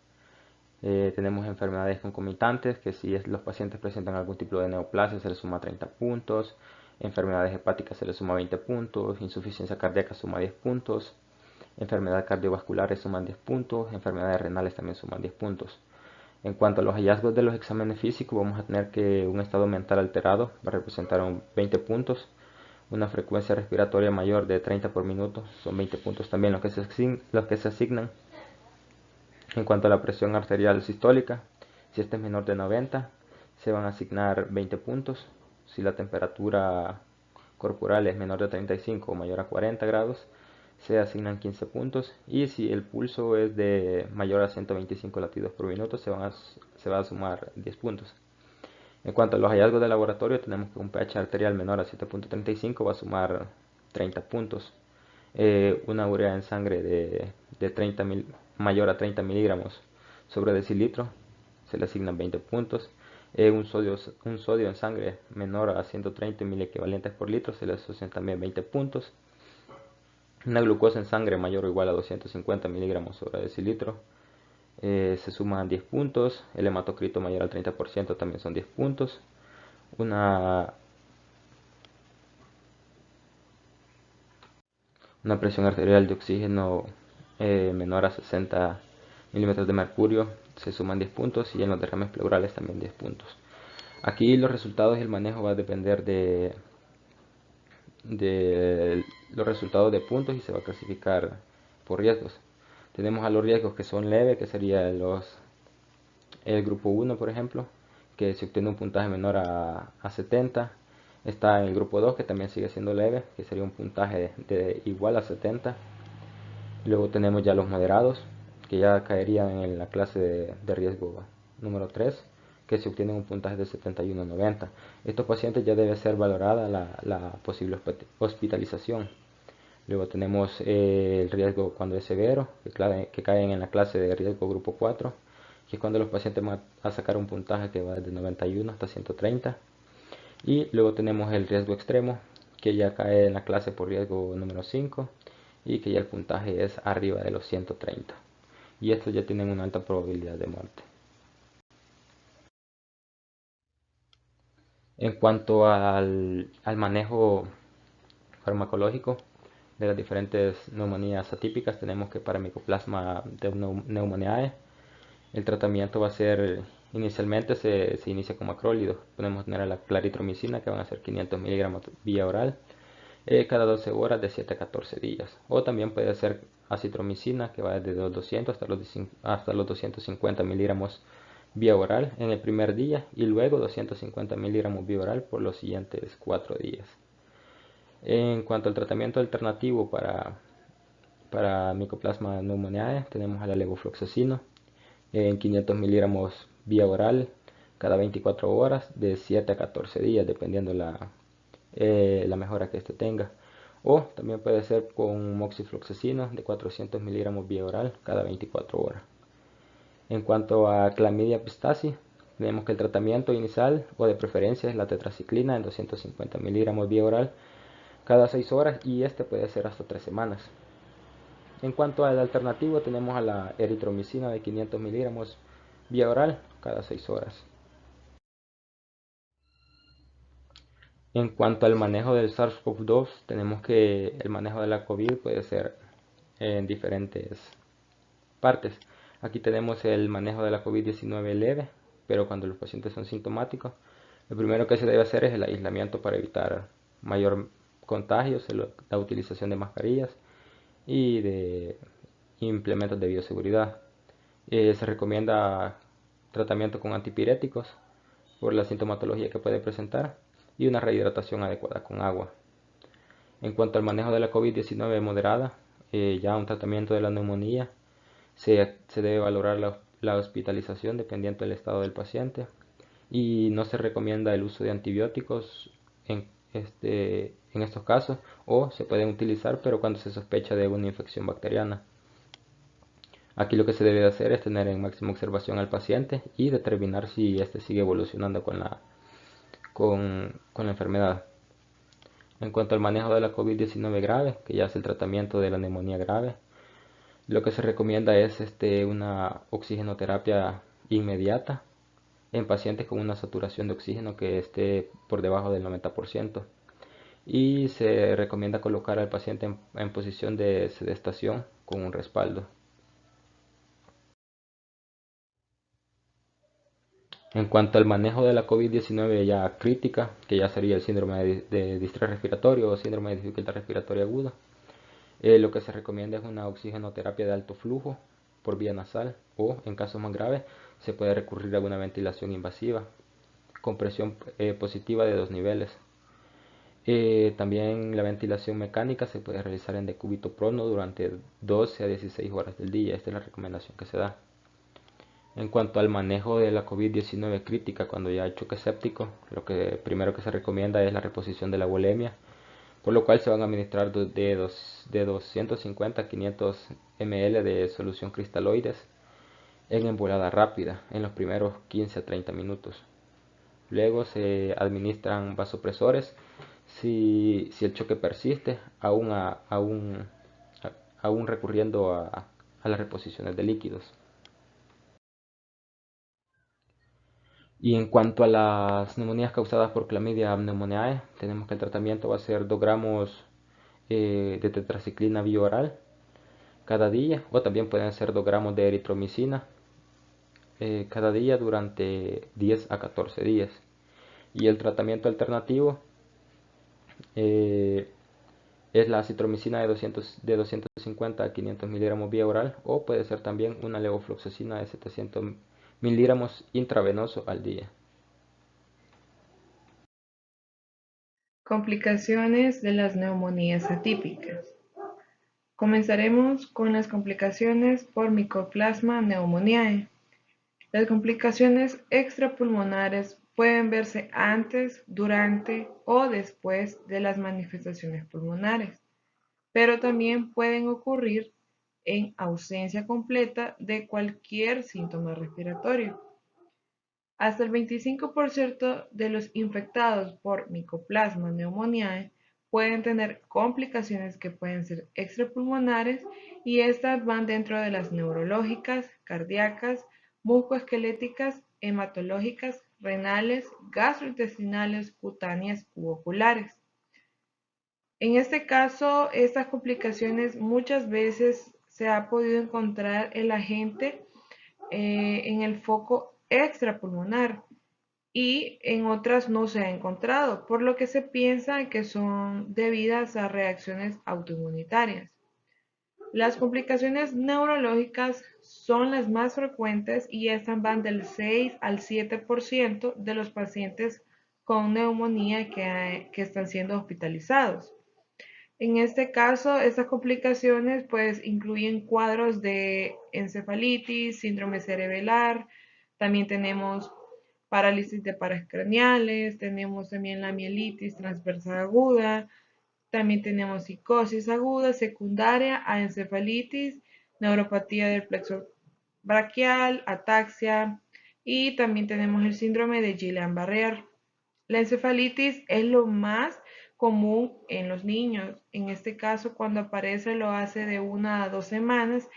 Tenemos enfermedades concomitantes, que si los pacientes presentan algún tipo de neoplasia se les suma 30 puntos. Enfermedades hepáticas se les suma 20 puntos. Insuficiencia cardíaca suma 10 puntos. Enfermedades cardiovasculares suman 10 puntos. Enfermedades renales también suman 10 puntos. En cuanto a los hallazgos de los exámenes físicos, vamos a tener que un estado mental alterado va a representar 20 puntos. Una frecuencia respiratoria mayor de 30 por minuto son 20 puntos también los que se asignan. En cuanto a la presión arterial sistólica, si esta es menor de 90, se van a asignar 20 puntos. Si la temperatura corporal es menor de 35 o mayor a 40 grados, se asignan 15 puntos, y si el pulso es de mayor a 125 latidos por minuto, se va a sumar 10 puntos. En cuanto a los hallazgos de laboratorio, tenemos que un pH arterial menor a 7.35 va a sumar 30 puntos. Una urea en sangre de mayor a 30 miligramos sobre decilitro se le asignan 20 puntos. Un sodio en sangre menor a 130 miliequivalentes por litro se le asocian también 20 puntos. Una glucosa en sangre mayor o igual a 250 miligramos sobre decilitro se suman 10 puntos. El hematocrito mayor al 30% también son 10 puntos. Una presión arterial de oxígeno menor a 60 milímetros de mercurio se suman 10 puntos, y en los derrames pleurales también 10 puntos. Aquí los resultados y el manejo va a depender de los resultados de puntos, y se va a clasificar por riesgos. Tenemos a los riesgos que son leves, que sería el grupo 1, por ejemplo, que se obtiene un puntaje menor a 70. Está en el grupo 2, que también sigue siendo leve, que sería un puntaje de igual a 70. Luego tenemos ya los moderados, que ya caerían en la clase de riesgo número 3, que se obtienen un puntaje de 71-90. Estos pacientes ya debe ser valorada la posible hospitalización. Luego tenemos el riesgo cuando es severo, que caen en la clase de riesgo grupo 4, que es cuando los pacientes van a sacar un puntaje que va desde 91 hasta 130. Y luego tenemos el riesgo extremo, que ya cae en la clase por riesgo número 5, y que ya el puntaje es arriba de los 130. Y estos ya tienen una alta probabilidad de muerte. En cuanto al manejo farmacológico de las diferentes neumonías atípicas, tenemos que para Mycoplasma pneumoniae el tratamiento va a ser, inicialmente se inicia con macrólidos. Podemos tener la claritromicina, que van a ser 500 miligramos vía oral cada 12 horas de 7 a 14 días. O también puede ser acitromicina, que va desde los 200 hasta los 250 miligramos vía oral en el primer día, y luego 250 miligramos vía oral por los siguientes 4 días. En cuanto al tratamiento alternativo para Mycoplasma pneumoniae, tenemos a la levofloxacino en 500 miligramos vía oral cada 24 horas de 7 a 14 días, dependiendo la mejora que este tenga. O también puede ser con moxifloxacino de 400 miligramos vía oral cada 24 horas. En cuanto a Chlamydia pistacea, vemos que el tratamiento inicial o de preferencia es la tetraciclina en 250 miligramos vía oral cada 6 horas, y este puede ser hasta 3 semanas. En cuanto al alternativo, tenemos a la eritromicina de 500 miligramos vía oral cada 6 horas. En cuanto al manejo del SARS-CoV-2, tenemos que el manejo de la COVID puede ser en diferentes partes. Aquí tenemos el manejo de la COVID-19 leve, pero cuando los pacientes son sintomáticos, lo primero que se debe hacer es el aislamiento para evitar mayor contagios, la utilización de mascarillas y de implementos de bioseguridad. Se recomienda tratamiento con antipiréticos por la sintomatología que puede presentar, y una rehidratación adecuada con agua. En cuanto al manejo de la COVID-19 moderada, ya un tratamiento de la neumonía, se debe valorar la hospitalización dependiendo del estado del paciente, y no se recomienda el uso de antibióticos en estos casos, o se pueden utilizar pero cuando se sospecha de una infección bacteriana. Aquí lo que se debe hacer es tener en máxima observación al paciente y determinar si este sigue evolucionando con la enfermedad. En cuanto al manejo de la COVID-19 grave, que ya es el tratamiento de la neumonía grave, lo que se recomienda es una oxigenoterapia inmediata en pacientes con una saturación de oxígeno que esté por debajo del 90%, y se recomienda colocar al paciente en posición de sedestación con un respaldo. En cuanto al manejo de la COVID-19 ya crítica, que ya sería el síndrome de distrés respiratorio o síndrome de dificultad respiratoria aguda, lo que se recomienda es una oxigenoterapia de alto flujo por vía nasal, o en casos más graves se puede recurrir a una ventilación invasiva con presión positiva de 2 niveles. También la ventilación mecánica se puede realizar en decúbito prono durante 12 a 16 horas del día. Esta es la recomendación que se da. En cuanto al manejo de la COVID-19 crítica cuando ya hay choque séptico, lo que primero que se recomienda es la reposición de la bulimia, por lo cual se van a administrar de 250 a 500 ml de solución cristaloides en embolada rápida en los primeros 15 a 30 minutos. Luego se administran vasopresores si el choque persiste, aún recurriendo a las reposiciones de líquidos. Y en cuanto a las neumonías causadas por Clamidia pneumoniae, tenemos que el tratamiento va a ser 2 gramos de tetraciclina bioral cada día, o también pueden ser 2 gramos de eritromicina cada día durante 10 a 14 días. Y el tratamiento alternativo es la acitromicina de 250 a 500 miligramos vía oral, o puede ser también una levofloxacina de 700 miligramos intravenoso al día. Complicaciones de las neumonías atípicas. Comenzaremos con las complicaciones por Mycoplasma pneumoniae. Las complicaciones extrapulmonares pueden verse antes, durante o después de las manifestaciones pulmonares, pero también pueden ocurrir en ausencia completa de cualquier síntoma respiratorio. Hasta el 25% de los infectados por Mycoplasma pneumoniae pueden tener complicaciones que pueden ser extrapulmonares, y estas van dentro de las neurológicas, cardíacas, musculoesqueléticas, hematológicas, renales, gastrointestinales, cutáneas u oculares. En este caso, estas complicaciones muchas veces se ha podido encontrar el agente en el foco extrapulmonar, y en otras no se ha encontrado, por lo que se piensa que son debidas a reacciones autoinmunitarias. Las complicaciones neurológicas son las más frecuentes, y estas van del 6 al 7% de los pacientes con neumonía que están siendo hospitalizados. En este caso, estas complicaciones pues incluyen cuadros de encefalitis, síndrome cerebelar, también tenemos parálisis de pares craneales, tenemos también la mielitis transversal aguda, también tenemos psicosis aguda secundaria a encefalitis, neuropatía del plexo braquial, ataxia, y también tenemos el síndrome de Guillain-Barré. La encefalitis es lo más común en los niños. En este caso, cuando aparece, lo hace de 1 a 2 semanas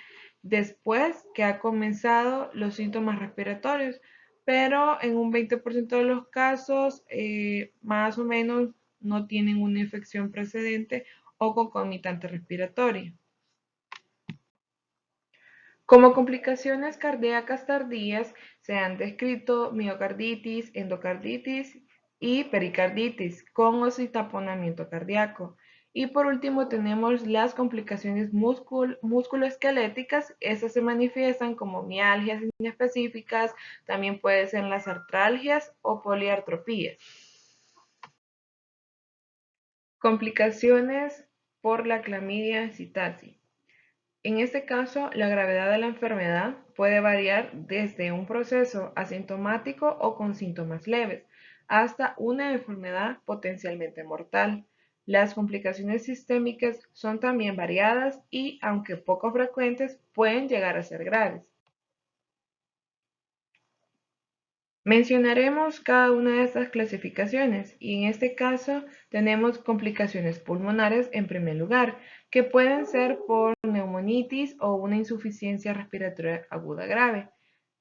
después que ha comenzado los síntomas respiratorios, pero en un 20% de los casos, más o menos, no tienen una infección precedente o concomitante respiratoria. Como complicaciones cardíacas tardías se han descrito miocarditis, endocarditis y pericarditis con o sin taponamiento cardíaco. Y por último tenemos las complicaciones musculoesqueléticas. Estas se manifiestan como mialgias inespecíficas, también pueden ser las artralgias o poliartropías. Complicaciones por la clamidia psittaci. En este caso, la gravedad de la enfermedad puede variar desde un proceso asintomático o con síntomas leves hasta una enfermedad potencialmente mortal. Las complicaciones sistémicas son también variadas y, aunque poco frecuentes, pueden llegar a ser graves. Mencionaremos cada una de estas clasificaciones, y en este caso tenemos complicaciones pulmonares en primer lugar, que pueden ser por neumonitis o una insuficiencia respiratoria aguda grave.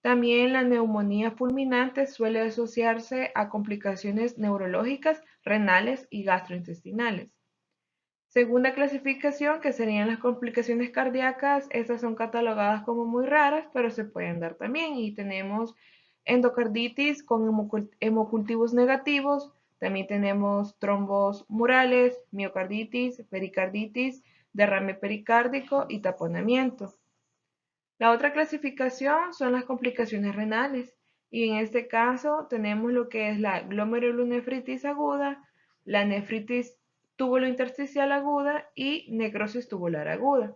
También la neumonía fulminante suele asociarse a complicaciones neurológicas, renales y gastrointestinales. Segunda clasificación, que serían las complicaciones cardíacas. Estas son catalogadas como muy raras, pero se pueden dar también, y tenemos endocarditis con hemocultivos negativos, también tenemos trombos murales, miocarditis, pericarditis, derrame pericárdico y taponamiento. La otra clasificación son las complicaciones renales, Y en este caso tenemos lo que es la glomerulonefritis aguda, la nefritis tubulointersticial aguda y necrosis tubular aguda.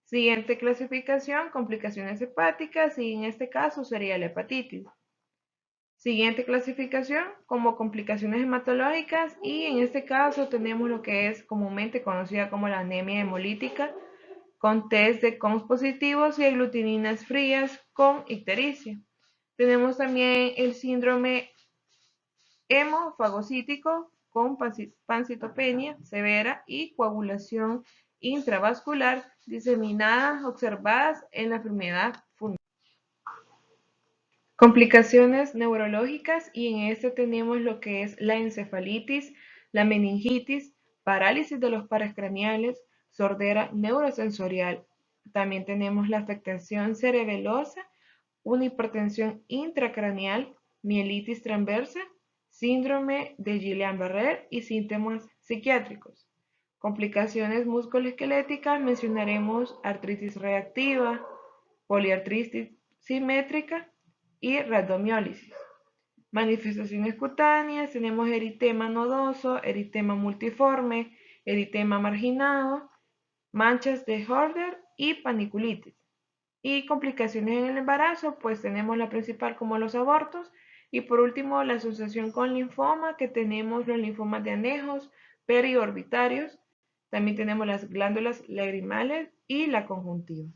Siguiente clasificación, complicaciones hepáticas, y en este caso sería la hepatitis. Siguiente clasificación, como complicaciones hematológicas, y en este caso tenemos lo que es comúnmente conocida como la anemia hemolítica, con test de COMS positivos y aglutininas frías con ictericia. Tenemos también el síndrome hemofagocítico con pancitopenia severa y coagulación intravascular diseminadas observadas en la enfermedad pulmonar. Complicaciones neurológicas, y en este tenemos lo que es la encefalitis, la meningitis, parálisis de los pares craneales, sordera neurosensorial. También tenemos la afectación cerebelosa, una hipertensión intracraneal, mielitis transversa, síndrome de Guillain-Barré y síntomas psiquiátricos. Complicaciones musculoesqueléticas, mencionaremos artritis reactiva, poliartritis simétrica y rhabdomiólisis. Manifestaciones cutáneas, tenemos eritema nodoso, eritema multiforme, eritema marginado, manchas de Hörder y paniculitis. Y complicaciones en el embarazo, pues tenemos la principal como los abortos, y por último la asociación con linfoma, que tenemos los linfomas de anejos, periorbitarios, también tenemos las glándulas lagrimales y la conjuntiva.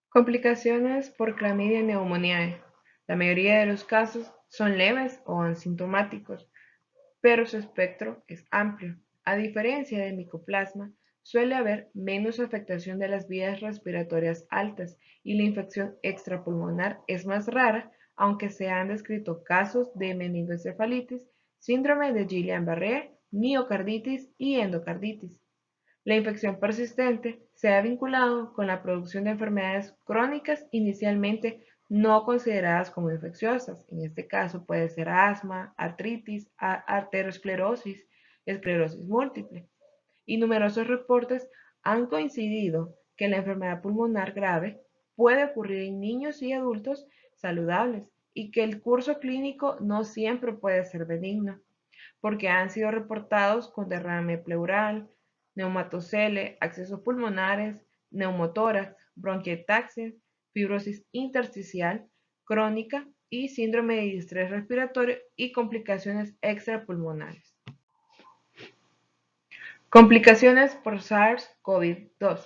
Complicaciones por clamidia pneumoniae. La mayoría de los casos son leves o asintomáticos, pero su espectro es amplio. A diferencia del micoplasma, suele haber menos afectación de las vías respiratorias altas y la infección extrapulmonar es más rara, aunque se han descrito casos de meningoencefalitis, síndrome de Guillain-Barré, miocarditis y endocarditis. La infección persistente se ha vinculado con la producción de enfermedades crónicas inicialmente no consideradas como infecciosas. En este caso puede ser asma, artritis, arteriosclerosis, esclerosis múltiple. Y numerosos reportes han coincidido que la enfermedad pulmonar grave puede ocurrir en niños y adultos saludables y que el curso clínico no siempre puede ser benigno, porque han sido reportados con derrame pleural, neumatocele, accesos pulmonares, neumotórax, bronquiectasia, fibrosis intersticial crónica y síndrome de distrés respiratorio y complicaciones extrapulmonares. Complicaciones por SARS-CoV-2.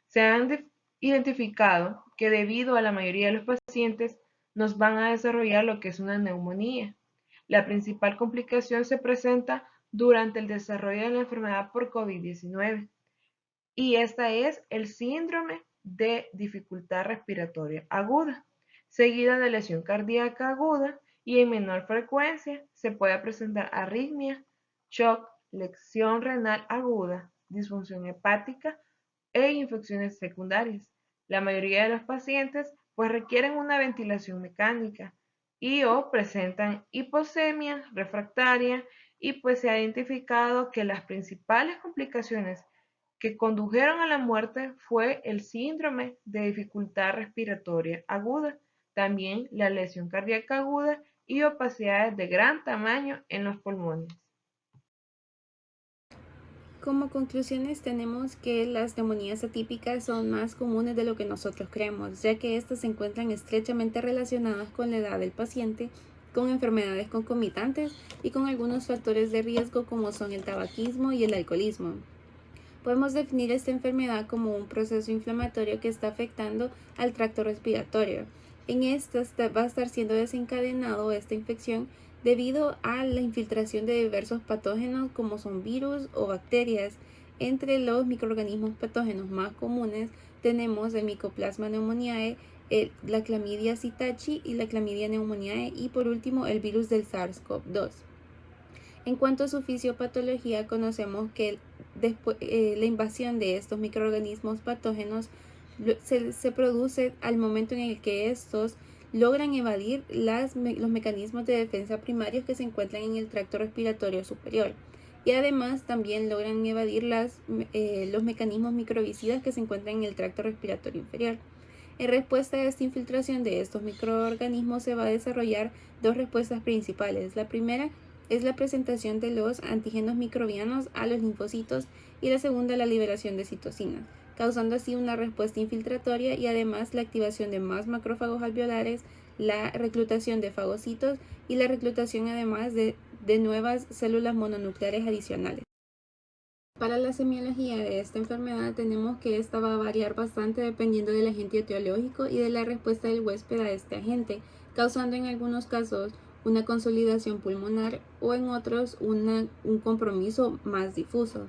Se han identificado que debido a la mayoría de los pacientes nos van a desarrollar lo que es una neumonía. La principal complicación se presenta durante el desarrollo de la enfermedad por COVID-19 y esta es el síndrome de dificultad respiratoria aguda, seguida de lesión cardíaca aguda, y en menor frecuencia se puede presentar arritmia, shock, lesión renal aguda, disfunción hepática e infecciones secundarias. La mayoría de los pacientes pues requieren una ventilación mecánica y o presentan hiposemia refractaria, y pues se ha identificado que las principales complicaciones que condujeron a la muerte fue el síndrome de dificultad respiratoria aguda, también la lesión cardíaca aguda y opacidades de gran tamaño en los pulmones. Como conclusiones tenemos que las neumonías atípicas son más comunes de lo que nosotros creemos, ya que estas se encuentran estrechamente relacionadas con la edad del paciente, con enfermedades concomitantes y con algunos factores de riesgo como son el tabaquismo y el alcoholismo. Podemos definir esta enfermedad como un proceso inflamatorio que está afectando al tracto respiratorio. En esta va a estar siendo desencadenado esta infección debido a la infiltración de diversos patógenos como son virus o bacterias. Entre los microorganismos patógenos más comunes tenemos el Mycoplasma pneumoniae, la clamidia psittaci y la clamidia pneumoniae, y por último el virus del SARS-CoV-2. En cuanto a su fisiopatología, conocemos que la invasión de estos microorganismos patógenos se produce al momento en el que estos logran evadir los mecanismos de defensa primarios que se encuentran en el tracto respiratorio superior, y además también logran evadir los mecanismos microbicidas que se encuentran en el tracto respiratorio inferior. En respuesta a esta infiltración de estos microorganismos se va a desarrollar dos respuestas principales. La primera es la presentación de los antígenos microbianos a los linfocitos y la segunda la liberación de citocinas, causando así una respuesta infiltratoria y además la activación de más macrófagos alveolares, la reclutación de fagocitos y la reclutación además de nuevas células mononucleares adicionales. Para la semiología de esta enfermedad tenemos que esta va a variar bastante dependiendo del agente etiológico y de la respuesta del huésped a este agente, causando en algunos casos una consolidación pulmonar o en otros un compromiso más difuso.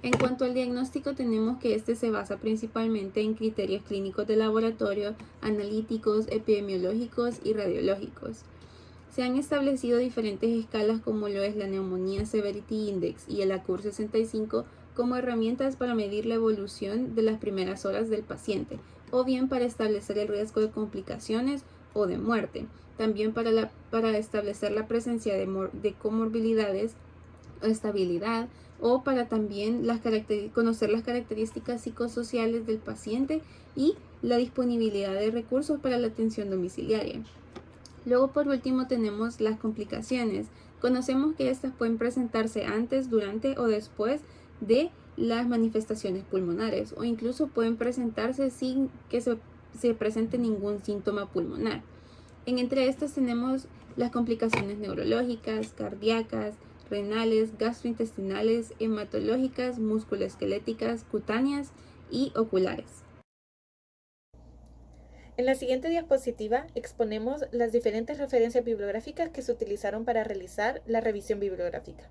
En cuanto al diagnóstico, tenemos que este se basa principalmente en criterios clínicos de laboratorio, analíticos, epidemiológicos y radiológicos. Se han establecido diferentes escalas como lo es la Neumonía Severity Index y el ACUR 65 como herramientas para medir la evolución de las primeras horas del paciente o bien para establecer el riesgo de complicaciones o de muerte, también para establecer la presencia de comorbilidades o estabilidad o para también conocer las características psicosociales del paciente y la disponibilidad de recursos para la atención domiciliaria. Luego, por último, tenemos las complicaciones. Conocemos que estas pueden presentarse antes, durante o después de las manifestaciones pulmonares o incluso pueden presentarse sin que se presente ningún síntoma pulmonar. Entre estas tenemos las complicaciones neurológicas, cardíacas, renales, gastrointestinales, hematológicas, musculoesqueléticas, cutáneas y oculares. En la siguiente diapositiva exponemos las diferentes referencias bibliográficas que se utilizaron para realizar la revisión bibliográfica.